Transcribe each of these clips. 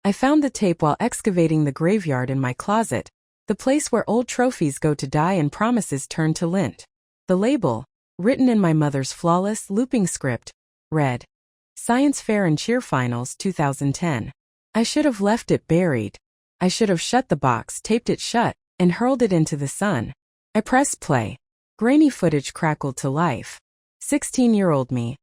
I found the tape while excavating the graveyard in my closet, the place where old trophies go to die and promises turn to lint. The label, written in my mother's flawless, looping script, read, Science Fair and Cheer Finals 2010. I should have left it buried. I should have shut the box, taped it shut, and hurled it into the sun. I pressed play. Grainy footage crackled to life. 16-year-old me.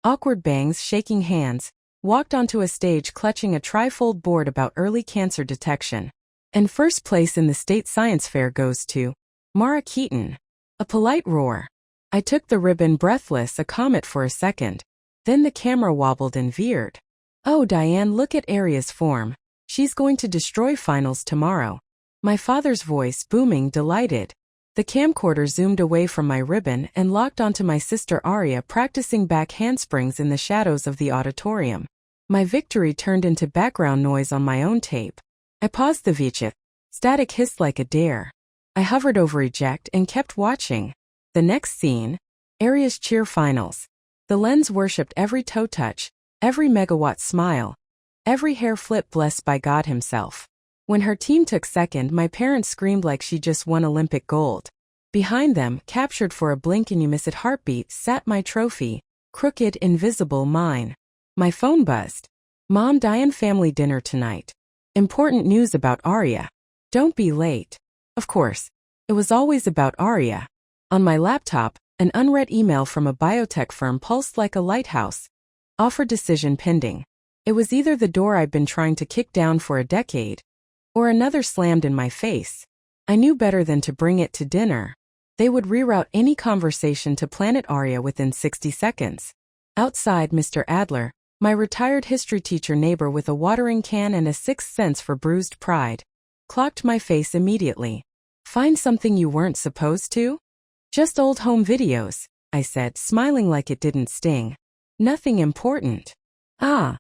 Awkward bangs, shaking hands, walked onto a stage clutching a trifold board about early cancer detection. And first place in the state science fair goes to Mara Keaton. A polite roar. I took the ribbon breathless, a comet for a second. Then the camera wobbled and veered. Oh, Diane, look at Aria's form. She's going to destroy finals tomorrow. My father's voice booming, delighted. The camcorder zoomed away from my ribbon and locked onto my sister Aria practicing back handsprings in the shadows of the auditorium. My victory turned into background noise on my own tape. I paused the VHF. Static hissed like a dare. I hovered over eject and kept watching. The next scene, Aria's cheer finals. The lens worshipped every toe touch, every megawatt smile, every hair flip blessed by God himself. When her team took second, my parents screamed like she just won Olympic gold. Behind them, captured for a blink and you miss it heartbeat, sat my trophy, crooked, invisible, mine. My phone buzzed. Mom, Diane, family dinner tonight. Important news about Aria. Don't be late. Of course, it was always about Aria. On my laptop, an unread email from a biotech firm pulsed like a lighthouse. Offer decision pending. It was either the door I'd been trying to kick down for a decade, or another slammed in my face. I knew better than to bring it to dinner. They would reroute any conversation to Planet Aria within 60 seconds. Outside, Mr. Adler, my retired history teacher neighbor with a watering can and a sixth sense for bruised pride, clocked my face immediately. Find something you weren't supposed to? Just old home videos, I said, smiling like it didn't sting. Nothing important. Ah.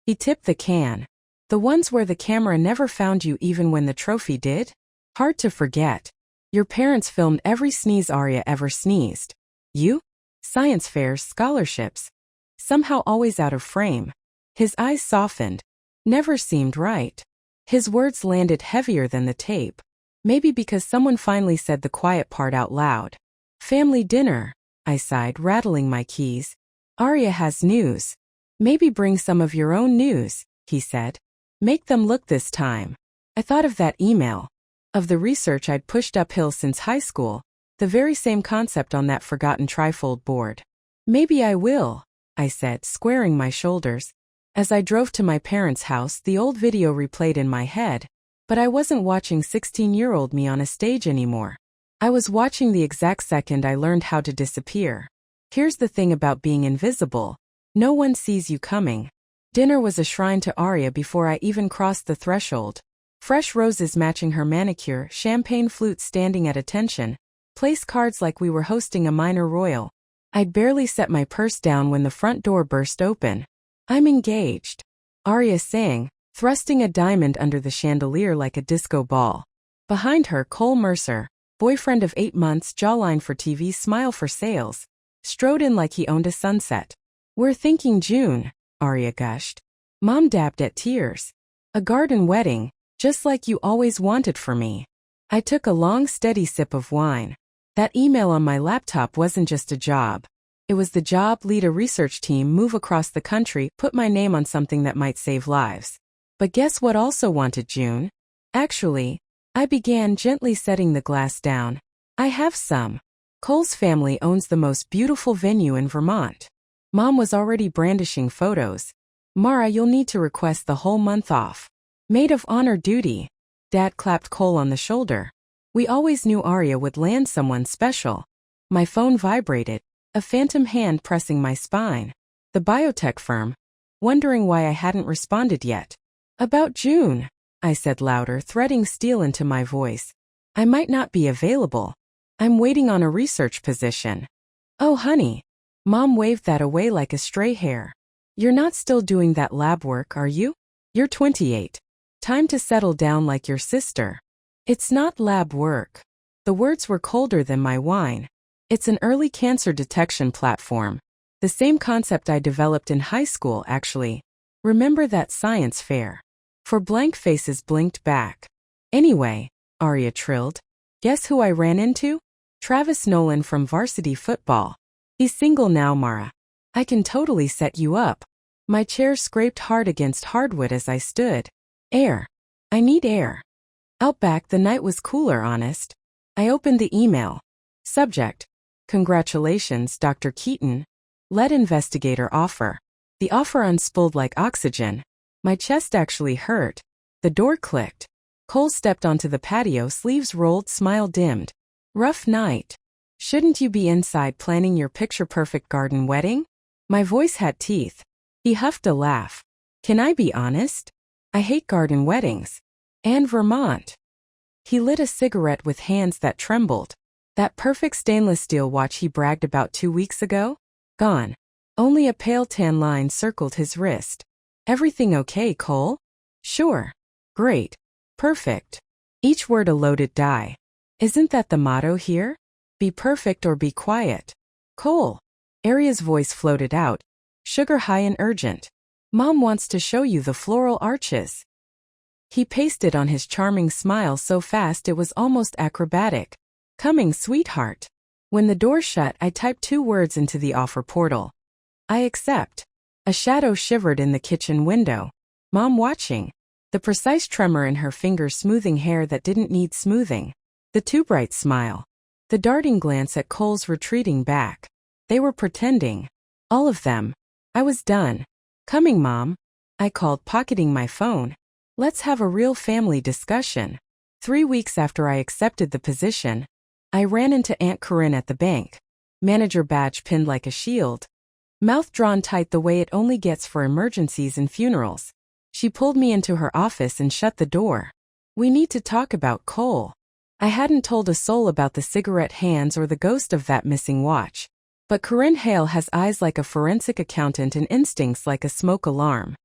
He tipped the can. The ones where the camera never found you even when the trophy did? Hard to forget. Your parents filmed every sneeze Aria ever sneezed. You? Science fairs, scholarships. Somehow always out of frame. His eyes softened. Never seemed right. His words landed heavier than the tape. Maybe because someone finally said the quiet part out loud. Family dinner, I sighed, rattling my keys. Aria has news. Maybe bring some of your own news, he said. Make them look this time. I thought of that email. Of the research I'd pushed uphill since high school. The very same concept on that forgotten trifold board. Maybe I will, I said, squaring my shoulders. As I drove to my parents' house, the old video replayed in my head. But I wasn't watching 16-year-old me on a stage anymore. I was watching the exact second I learned how to disappear. Here's the thing about being invisible. No one sees you coming. Dinner was a shrine to Aria before I even crossed the threshold. Fresh roses matching her manicure, champagne flutes standing at attention, place cards like we were hosting a minor royal. I'd barely set my purse down when the front door burst open. I'm engaged, Aria sang, thrusting a diamond under the chandelier like a disco ball. Behind her, Cole Mercer, boyfriend of 8 months, jawline for TV, smile for sales, strode in like he owned a sunset. We're thinking June, Aria gushed. Mom dabbed at tears. A garden wedding, just like you always wanted for me. I took a long, steady sip of wine. That email on my laptop wasn't just a job. It was the job: lead a research team, move across the country, put my name on something that might save lives. But guess what also wanted June? Actually, I began gently setting the glass down. I have some. Cole's family owns the most beautiful venue in Vermont. Mom was already brandishing photos. Mara, you'll need to request the whole month off. Maid of honor duty. Dad clapped Cole on the shoulder. We always knew Aria would land someone special. My phone vibrated, a phantom hand pressing my spine. The biotech firm. Wondering why I hadn't responded yet. About June, I said louder, threading steel into my voice. I might not be available. I'm waiting on a research position. Oh, honey. Mom waved that away like a stray hair. You're not still doing that lab work, are you? You're 28. Time to settle down like your sister. It's not lab work. The words were colder than my wine. It's an early cancer detection platform. The same concept I developed in high school, actually. Remember that science fair? For blank faces blinked back. Anyway, Arya trilled. Guess who I ran into? Travis Nolan from varsity football. He's single now, Mara. I can totally set you up. My chair scraped hard against hardwood as I stood. Air. I need air. Out back the night was cooler, honest. I opened the email. Subject. Congratulations, Dr. Keaton. Lead investigator offer. The offer unspooled like oxygen. My chest actually hurt. The door clicked. Cole stepped onto the patio, sleeves rolled, smile dimmed. Rough night. Shouldn't you be inside planning your picture-perfect garden wedding? My voice had teeth. He huffed a laugh. Can I be honest? I hate garden weddings. And Vermont. He lit a cigarette with hands that trembled. That perfect stainless steel watch he bragged about 2 weeks ago? Gone. Only a pale tan line circled his wrist. Everything okay, Cole? Sure. Great. Perfect. Each word a loaded die. Isn't that the motto here? Be perfect or be quiet. Cole. Arya's voice floated out, sugar high and urgent. Mom wants to show you the floral arches. He pasted on his charming smile so fast it was almost acrobatic. Coming, sweetheart. When the door shut, I typed 2 words into the offer portal. I accept. A shadow shivered in the kitchen window. Mom watching. The precise tremor in her fingers smoothing hair that didn't need smoothing. The too bright smile. The darting glance at Cole's retreating back. They were pretending. All of them. I was done. Coming, Mom. I called, pocketing my phone. Let's have a real family discussion. 3 weeks after I accepted the position, I ran into Aunt Corinne at the bank. Manager badge pinned like a shield. Mouth drawn tight the way it only gets for emergencies and funerals. She pulled me into her office and shut the door. We need to talk about Cole. I hadn't told a soul about the cigarette hands or the ghost of that missing watch. But Corinne Hale has eyes like a forensic accountant and instincts like a smoke alarm.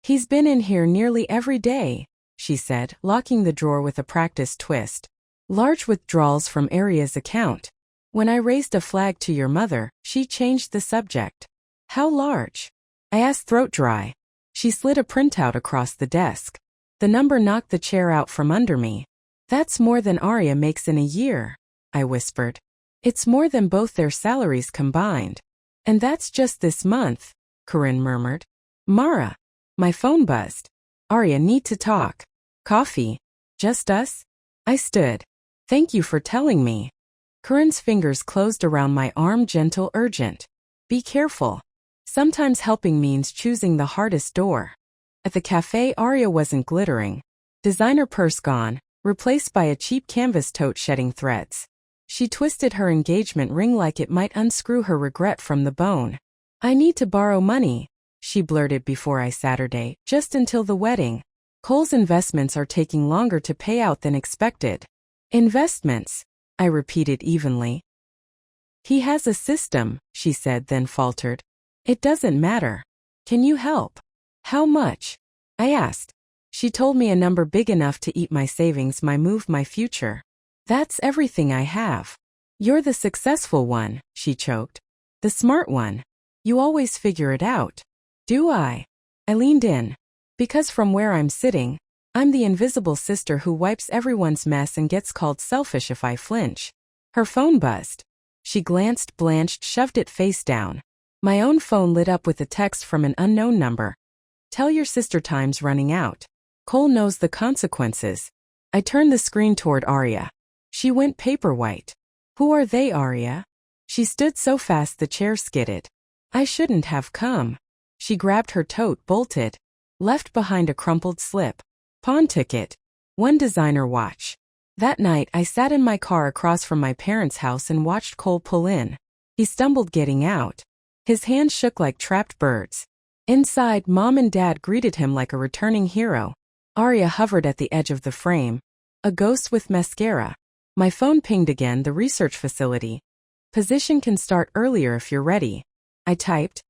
He's been in here nearly every day, she said, locking the drawer with a practiced twist. Large withdrawals from Arya's account. When I raised a flag to your mother, she changed the subject. How large? I asked, throat dry. She slid a printout across the desk. The number knocked the chair out from under me. That's more than Arya makes in a year, I whispered. It's more than both their salaries combined. And that's just this month, Corinne murmured. Mara. My phone buzzed. Arya, need to talk. Coffee? Just us? I stood. Thank you for telling me. Corinne's fingers closed around my arm, gentle, urgent. Be careful. Sometimes helping means choosing the hardest door. At the cafe, Arya wasn't glittering. Designer purse gone, replaced by a cheap canvas tote shedding threads. She twisted her engagement ring like it might unscrew her regret from the bone. I need to borrow money, she blurted before I Saturday, just until the wedding. Cole's investments are taking longer to pay out than expected. Investments, I repeated evenly. He has a system, she said, then faltered. It doesn't matter. Can you help? How much? I asked. She told me a number big enough to eat my savings, my move, my future. That's everything I have. You're the successful one, she choked. The smart one. You always figure it out. Do I? I leaned in. Because from where I'm sitting, I'm the invisible sister who wipes everyone's mess and gets called selfish if I flinch. Her phone buzzed. She glanced, blanched, shoved it face down. My own phone lit up with a text from an unknown number. Tell your sister time's running out. Cole knows the consequences. I turned the screen toward Arya. She went paper white. Who are they, Arya? She stood so fast the chair skidded. I shouldn't have come. She grabbed her tote, bolted. Left behind a crumpled slip. Pawn ticket. 1 designer watch. That night I sat in my car across from my parents' house and watched Cole pull in. He stumbled getting out. His hands shook like trapped birds. Inside, Mom and Dad greeted him like a returning hero. Arya hovered at the edge of the frame. A ghost with mascara. My phone pinged again, the research facility. Position can start earlier if you're ready. I typed.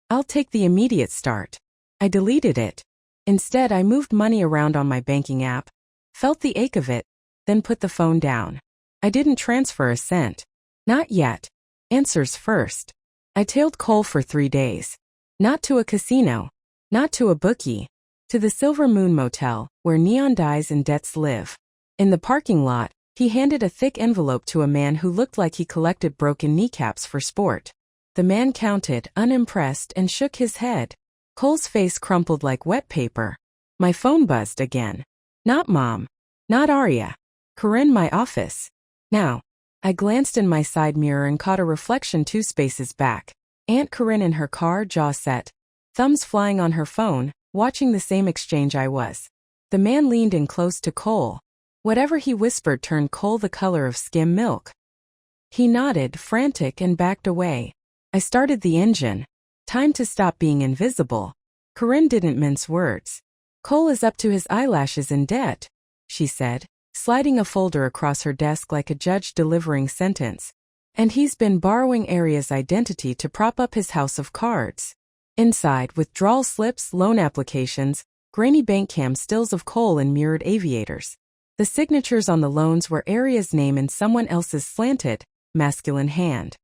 I'll take the immediate start. I deleted it. Instead, I moved money around on my banking app, felt the ache of it, then put the phone down. I didn't transfer a cent. Not yet. Answers first. I tailed Cole for 3 days. Not to a casino. Not to a bookie. To the Silver Moon Motel, where neon dyes and debts live. In the parking lot, he handed a thick envelope to a man who looked like he collected broken kneecaps for sport. The man counted, unimpressed, and shook his head. Cole's face crumpled like wet paper. My phone buzzed again. Not Mom. Not Arya. Corinne, my office. Now. I glanced in my side mirror and caught a reflection 2 spaces back. Aunt Corinne in her car, jaw set, thumbs flying on her phone, watching the same exchange I was. The man leaned in close to Cole. Whatever he whispered turned Cole the color of skim milk. He nodded, frantic, and backed away. I started the engine. Time to stop being invisible. Corinne didn't mince words. Cole is up to his eyelashes in debt, she said, sliding a folder across her desk like a judge delivering sentence. And he's been borrowing Arya's identity to prop up his house of cards. Inside, withdrawal slips, loan applications, grainy bank cam stills of Cole in mirrored aviators. The signatures on the loans were Arya's name and someone else's slanted, masculine hand.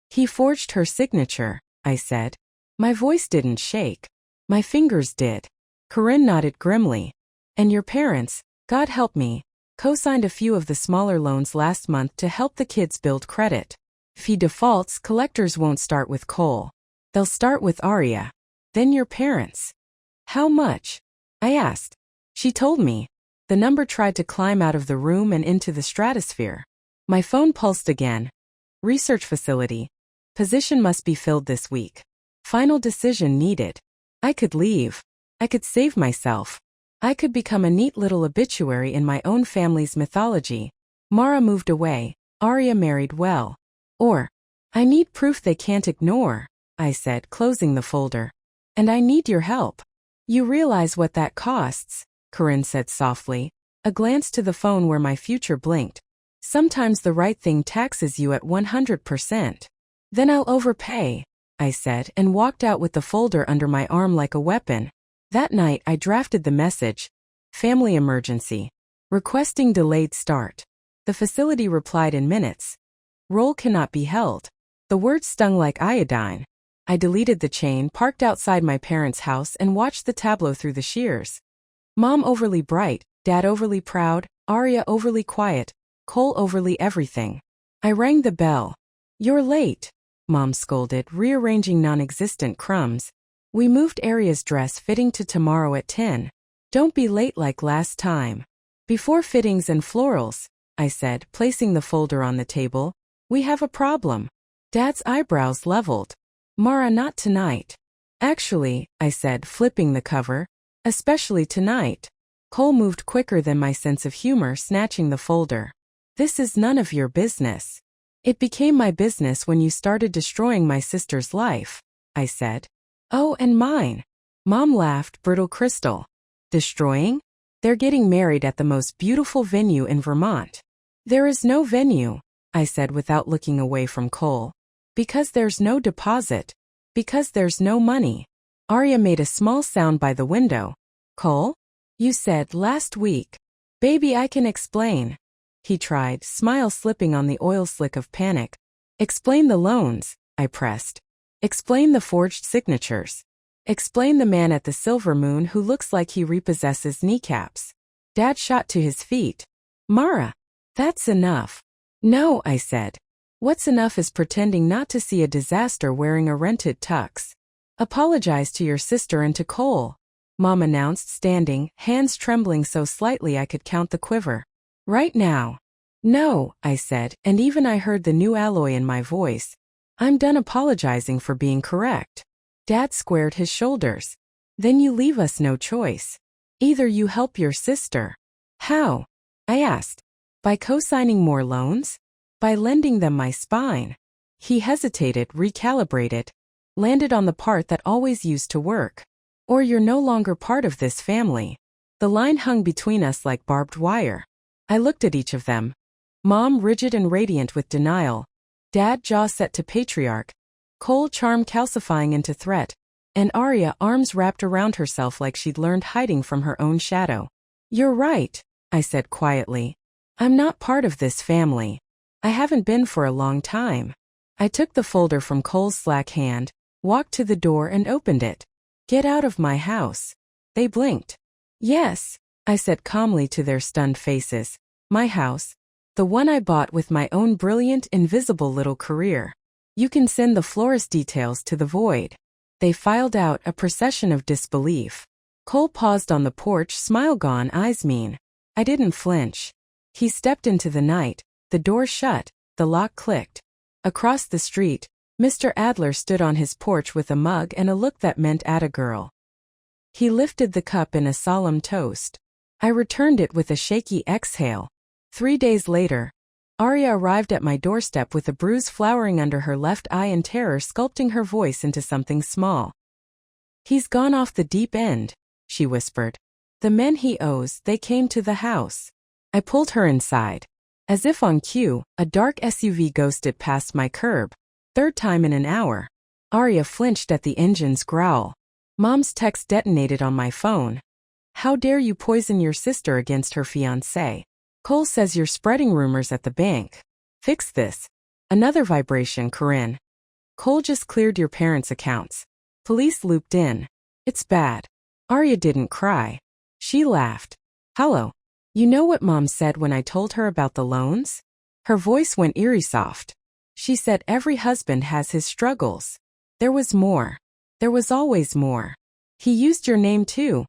He forged her signature, I said. My voice didn't shake. My fingers did. Corinne nodded grimly. And your parents, God help me, co-signed a few of the smaller loans last month to help the kids build credit. If he defaults, collectors won't start with Cole. They'll start with Arya. Then your parents. How much? I asked. She told me. The number tried to climb out of the room and into the stratosphere. My phone pulsed again. Research facility. Position must be filled this week. Final decision needed. I could leave. I could save myself. I could become a neat little obituary in my own family's mythology. Mara moved away. Arya married well. Or, I need proof they can't ignore, I said, closing the folder. And I need your help. You realize what that costs, Corinne said softly, a glance to the phone where my future blinked. Sometimes the right thing taxes you at 100%. Then I'll overpay, I said, and walked out with the folder under my arm like a weapon. That night I drafted the message, family emergency, requesting delayed start. The facility replied in minutes. Role cannot be held. The words stung like iodine. I deleted the chain, parked outside my parents' house, and watched the tableau through the shears. Mom overly bright, Dad overly proud, Arya overly quiet, Cole overly everything. I rang the bell. You're late, Mom scolded, rearranging non-existent crumbs. We moved Arya's dress fitting to tomorrow at 10. Don't be late like last time. Before fittings and florals, I said, placing the folder on the table. We have a problem. Dad's eyebrows leveled. Mara, not tonight. Actually, I said, flipping the cover. Especially tonight. Cole moved quicker than my sense of humor, snatching the folder. This is none of your business. It became my business when you started destroying my sister's life, I said. Oh, and mine. Mom laughed, brittle crystal. Destroying? They're getting married at the most beautiful venue in Vermont. There is no venue, I said without looking away from Cole. Because there's no deposit. Because there's no money. Arya made a small sound by the window. Cole? You said last week. Baby, I can explain. He tried, smile slipping on the oil slick of panic. Explain the loans, I pressed. Explain the forged signatures. Explain the man at the Silver Moon who looks like he repossesses kneecaps. Dad shot to his feet. Mara, that's enough. No, I said. What's enough is pretending not to see a disaster wearing a rented tux. Apologize to your sister and to Cole, Mom announced, standing, hands trembling so slightly I could count the quiver. Right now. No, I said, and even I heard the new alloy in my voice. I'm done apologizing for being correct. Dad squared his shoulders. Then you leave us no choice. Either you help your sister. How? I asked. By co-signing more loans? By lending them my spine. He hesitated, recalibrated, landed on the part that always used to work. Or you're no longer part of this family. The line hung between us like barbed wire. I looked at each of them. Mom rigid and radiant with denial. Dad jaw set to patriarch. Cole charm calcifying into threat. And Arya arms wrapped around herself like she'd learned hiding from her own shadow. You're right, I said quietly. I'm not part of this family. I haven't been for a long time. I took the folder from Cole's slack hand, walked to the door and opened it. Get out of my house. They blinked. Yes, I said calmly to their stunned faces. My house. The one I bought with my own brilliant, invisible little career. You can send the florist details to the void. They filed out, a procession of disbelief. Cole paused on the porch, smile gone, eyes mean. I didn't flinch. He stepped into the night, the door shut, the lock clicked. Across the street, Mr. Adler stood on his porch with a mug and a look that meant atta girl. He lifted the cup in a solemn toast. I returned it with a shaky exhale. 3 days later, Arya arrived at my doorstep with a bruise flowering under her left eye and terror sculpting her voice into something small. He's gone off the deep end, she whispered. The men he owes, they came to the house. I pulled her inside. As if on cue, a dark SUV ghosted past my curb. Third time in an hour. Arya flinched at the engine's growl. Mom's text detonated on my phone. How dare you poison your sister against her fiancé? Cole says you're spreading rumors at the bank. Fix this. Another vibration, Corinne. Cole just cleared your parents' accounts. Police looped in. It's bad. Arya didn't cry. She laughed. Hello. You know what Mom said when I told her about the loans? Her voice went eerie soft. She said every husband has his struggles. There was more. There was always more. He used your name too,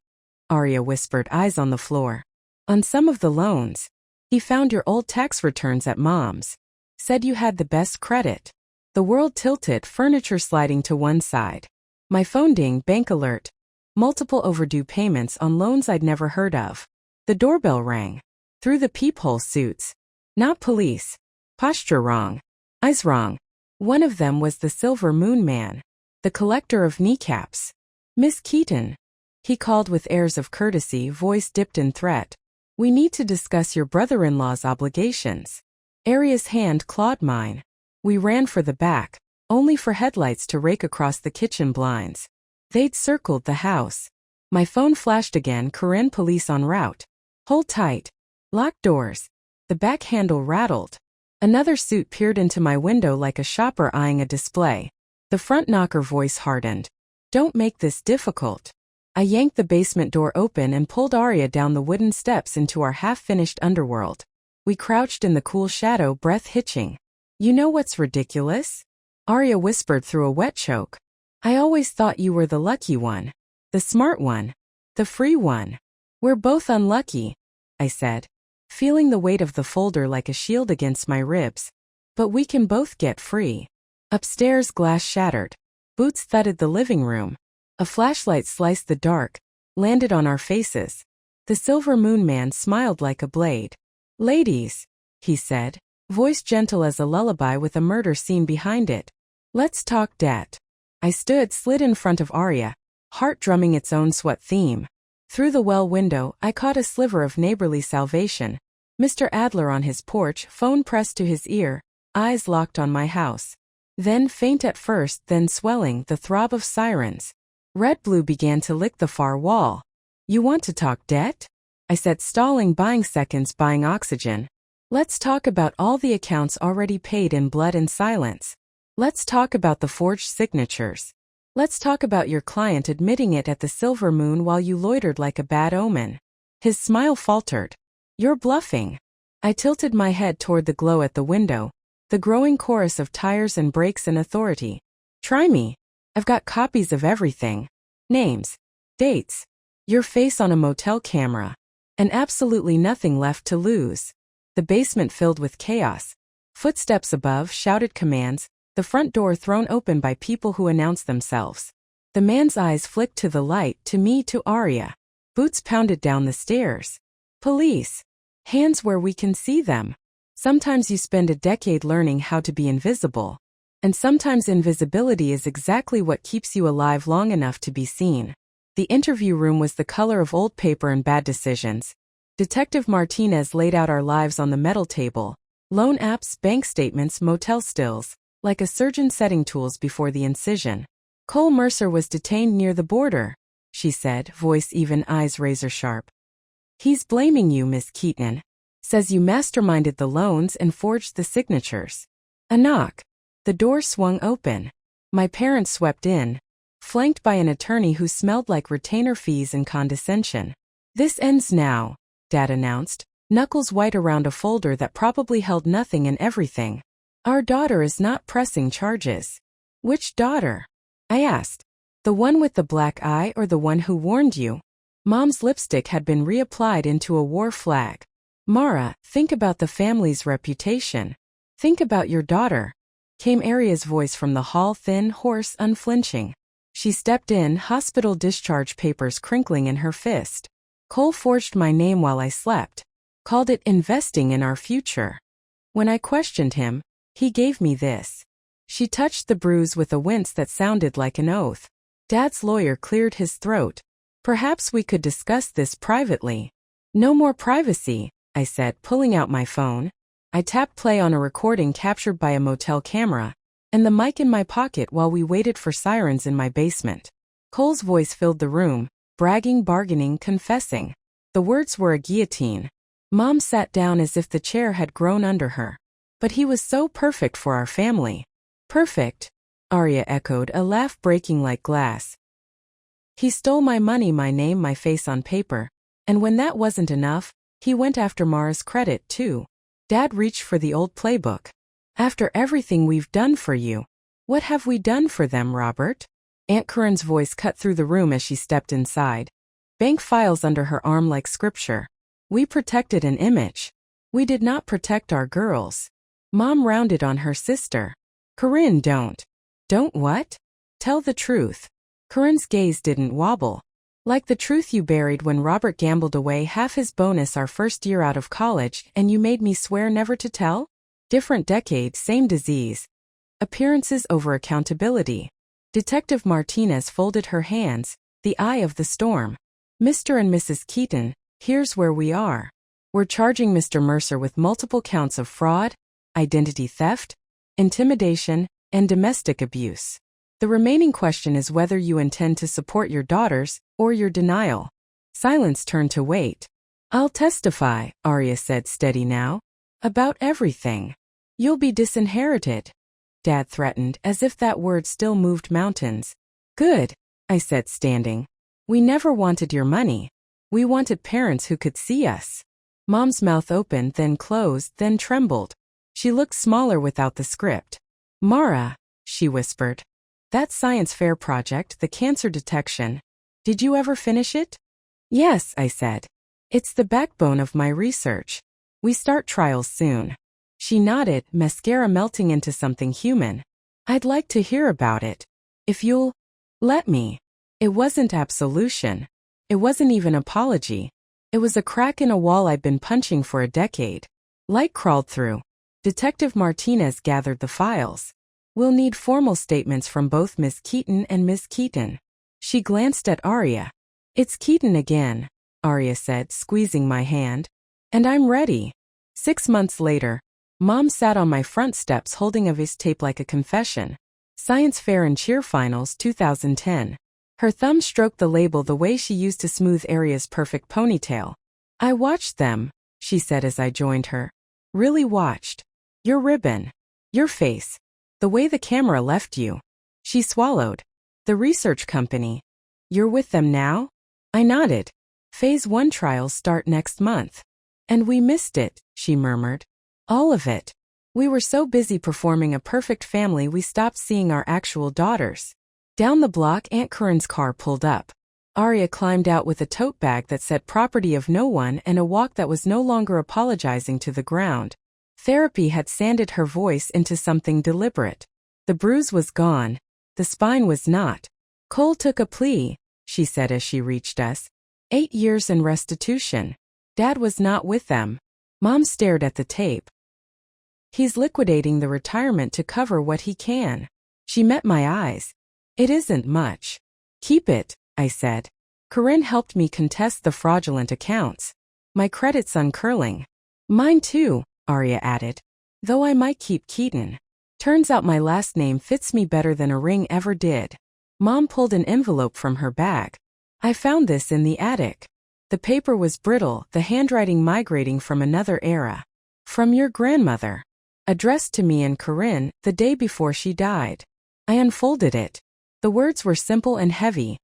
Arya whispered, eyes on the floor. On some of the loans. He found your old tax returns at Mom's. Said you had the best credit. The world tilted, furniture sliding to one side. My phone dinged, bank alert. Multiple overdue payments on loans I'd never heard of. The doorbell rang. Through the peephole, suits. Not police. Posture wrong. Eyes wrong. One of them was the Silver Moon Man. The collector of kneecaps. Miss Keaton. He called with airs of courtesy, voice dipped in threat. We need to discuss your brother-in-law's obligations. Arya's hand clawed mine. We ran for the back, only for headlights to rake across the kitchen blinds. They'd circled the house. My phone flashed again, Corinne, police en route. Hold tight. Locked doors. The back handle rattled. Another suit peered into my window like a shopper eyeing a display. The front knocker voice hardened. Don't make this difficult. I yanked the basement door open and pulled Arya down the wooden steps into our half-finished underworld. We crouched in the cool shadow, breath hitching. You know what's ridiculous? Arya whispered through a wet choke. I always thought you were the lucky one. The smart one. The free one. We're both unlucky, I said, feeling the weight of the folder like a shield against my ribs. But we can both get free. Upstairs, glass shattered. Boots thudded the living room. A flashlight sliced the dark, landed on our faces. The Silver Moon Man smiled like a blade. Ladies, he said, voice gentle as a lullaby with a murder scene behind it. Let's talk debt. I stood, slid in front of Arya, heart drumming its own SWAT theme. Through the well window, I caught a sliver of neighborly salvation. Mr. Adler on his porch, phone pressed to his ear, eyes locked on my house. Then, faint at first, then swelling, the throb of sirens. Red Blue began to lick the far wall. You want to talk debt? I said, stalling, buying seconds, buying oxygen. Let's talk about all the accounts already paid in blood and silence. Let's talk about the forged signatures. Let's talk about your client admitting it at the Silver Moon while you loitered like a bad omen. His smile faltered. You're bluffing. I tilted my head toward the glow at the window, the growing chorus of tires and brakes and authority. Try me. I've got copies of everything. Names. Dates. Your face on a motel camera. And absolutely nothing left to lose. The basement filled with chaos. Footsteps above, shouted commands, the front door thrown open by people who announced themselves. The man's eyes flicked to the light, to me, to Arya. Boots pounded down the stairs. Police. Hands where we can see them. Sometimes you spend a decade learning how to be invisible. And sometimes invisibility is exactly what keeps you alive long enough to be seen. The interview room was the color of old paper and bad decisions. Detective Martinez laid out our lives on the metal table. Loan apps, bank statements, motel stills, like a surgeon setting tools before the incision. Cole Mercer was detained near the border, she said, voice even, eyes razor sharp. He's blaming you, Miss Keaton. Says you masterminded the loans and forged the signatures. A knock. The door swung open. My parents swept in. flanked by an attorney who smelled like retainer fees and condescension. "This ends now," Dad announced, knuckles white around a folder that probably held nothing and everything. "Our daughter is not pressing charges." "Which daughter?" I asked. "The one with the black eye or the one who warned you?" Mom's lipstick had been reapplied into a war flag. "Mara, think about the family's reputation. Think about your daughter," came Aria's voice from the hall, thin, hoarse, unflinching. She stepped in, hospital discharge papers crinkling in her fist. "Cole forged my name while I slept. Called it investing in our future. When I questioned him, he gave me this." She touched the bruise with a wince that sounded like an oath. Dad's lawyer cleared his throat. "Perhaps we could discuss this privately." "No more privacy," I said, pulling out my phone. I tapped play on a recording captured by a motel camera, and the mic in my pocket while we waited for sirens in my basement. Cole's voice filled the room, bragging, bargaining, confessing. The words were a guillotine. Mom sat down as if the chair had grown under her. "But he was so perfect for our family." "Perfect?" Aria echoed, a laugh breaking like glass. "He stole my money, my name, my face on paper. And when that wasn't enough, he went after Mara's credit, too." Dad reached for the old playbook. "After everything we've done for you, what have we done for them, Robert?" Aunt Corinne's voice cut through the room as she stepped inside. Bank files under her arm like scripture. "We protected an image. We did not protect our girls." Mom rounded on her sister. "Corinne, don't." "Don't what?" "Tell the truth." Corinne's gaze didn't wobble. "Like the truth you buried when Robert gambled away half his bonus our first year out of college and you made me swear never to tell? Different decade, same disease. Appearances over accountability." Detective Martinez folded her hands, the eye of the storm. "Mr. and Mrs. Keaton, here's where we are. We're charging Mr. Mercer with multiple counts of fraud, identity theft, intimidation, and domestic abuse. The remaining question is whether you intend to support your daughters or your denial." Silence turned to wait. "I'll testify," Aria said, steady now. "About everything. You'll be disinherited," Dad threatened, as if that word still moved mountains. "Good," I said, standing. "We never wanted your money. We wanted parents who could see us." Mom's mouth opened, then closed, then trembled. She looked smaller without the script. "Mara," she whispered. "That science fair project, the cancer detection, did you ever finish it?" "Yes," I said. "It's the backbone of my research. We start trials soon." She nodded, mascara melting into something human. "I'd like to hear about it. If you'll let me." It wasn't absolution. It wasn't even apology. It was a crack in a wall I'd been punching for a decade. Light crawled through. Detective Martinez gathered the files. "We'll need formal statements from both Miss Keaton and Ms. Keaton." She glanced at Aria. "It's Keaton again," Aria said, squeezing my hand. "And I'm ready." 6 months later, Mom sat on my front steps holding a vis tape like a confession. Science Fair and Cheer Finals 2010. Her thumb stroked the label the way she used to smooth Aria's perfect ponytail. "I watched them," she said as I joined her. "Really watched. Your ribbon. Your face. The way the camera left you." She swallowed. "The research company. You're with them now?" I nodded. "Phase 1 trials start next month." "And we missed it," she murmured. "All of it. We were so busy performing a perfect family we stopped seeing our actual daughters." Down the block, Aunt Corinne's car pulled up. Aria climbed out with a tote bag that said property of no one and a walk that was no longer apologizing to the ground. Therapy had sanded her voice into something deliberate. The bruise was gone. The spine was not. "Cole took a plea," she said as she reached us. 8 years in restitution. Dad was not with them. Mom stared at the tape. "He's liquidating the retirement to cover what he can." She met my eyes. "It isn't much." "Keep it," I said. "Corinne helped me contest the fraudulent accounts. My credit's uncurling." "Mine too," Aria added. "Though I might keep Keaton. Turns out my last name fits me better than a ring ever did." Mom pulled an envelope from her bag. "I found this in the attic." The paper was brittle, the handwriting migrating from another era. "From your grandmother. Addressed to me and Corinne the day before she died." I unfolded it. The words were simple and heavy.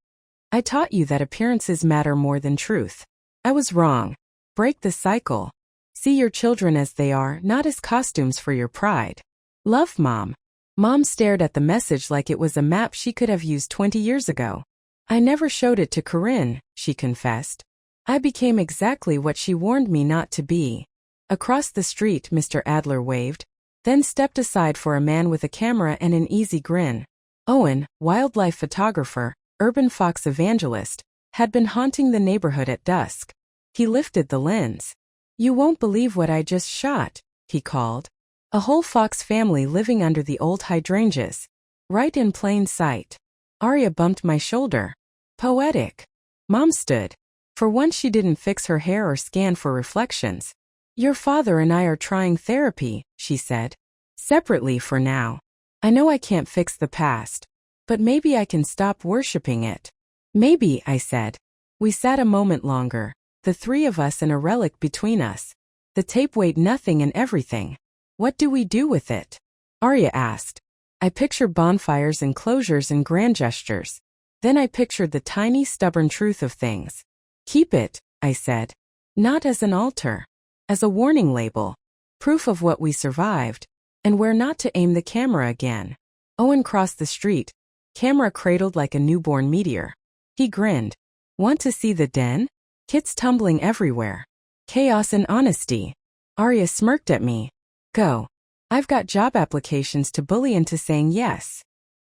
I taught you that appearances matter more than truth. I was wrong. Break the cycle. See your children as they are, not as costumes for your pride. Love, Mom. Mom stared at the message like it was a map she could have used 20 years ago. I never showed it to Corinne, she confessed. I became exactly what she warned me not to be. Across the street, Mr. Adler waved, then stepped aside for a man with a camera and an easy grin. Owen, wildlife photographer, urban fox evangelist, had been haunting the neighborhood at dusk. He lifted the lens. You won't believe what I just shot, he called. A whole fox family living under the old hydrangeas. Right in plain sight. Arya bumped my shoulder. Poetic. Mom stood. For once she didn't fix her hair or scan for reflections. Your father and I are trying therapy, she said. Separately for now. I know I can't fix the past. But maybe I can stop worshipping it. Maybe, I said. We sat a moment longer, the three of us and a relic between us. The tape weighed nothing and everything. What do we do with it? Arya asked. I pictured bonfires and closures and grand gestures. Then I pictured the tiny, stubborn truth of things. Keep it, I said. Not as an altar. As a warning label. Proof of what we survived. And where not to aim the camera again. Owen crossed the street. Camera cradled like a newborn meteor. He grinned. Want to see the den? Kits tumbling everywhere. Chaos and honesty. Arya smirked at me. Go. I've got job applications to bully into saying yes.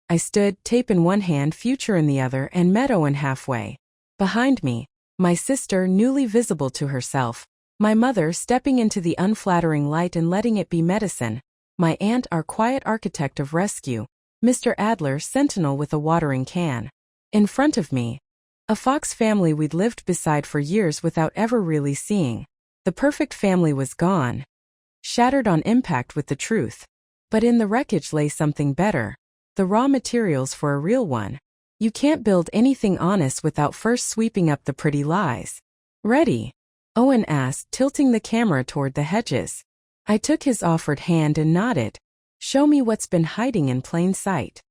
I stood, tape in one hand, future in the other, and met Owen halfway. Behind me, my sister, newly visible to herself. My mother, stepping into the unflattering light and letting it be medicine. My aunt, our quiet architect of rescue. Mr. Adler, sentinel with a watering can. In front of me, a fox family we'd lived beside for years without ever really seeing. The perfect family was gone. Shattered on impact with the truth. But in the wreckage lay something better. The raw materials for a real one. You can't build anything honest without first sweeping up the pretty lies. Ready? Owen asked, tilting the camera toward the hedges. I took his offered hand and nodded. Show me what's been hiding in plain sight.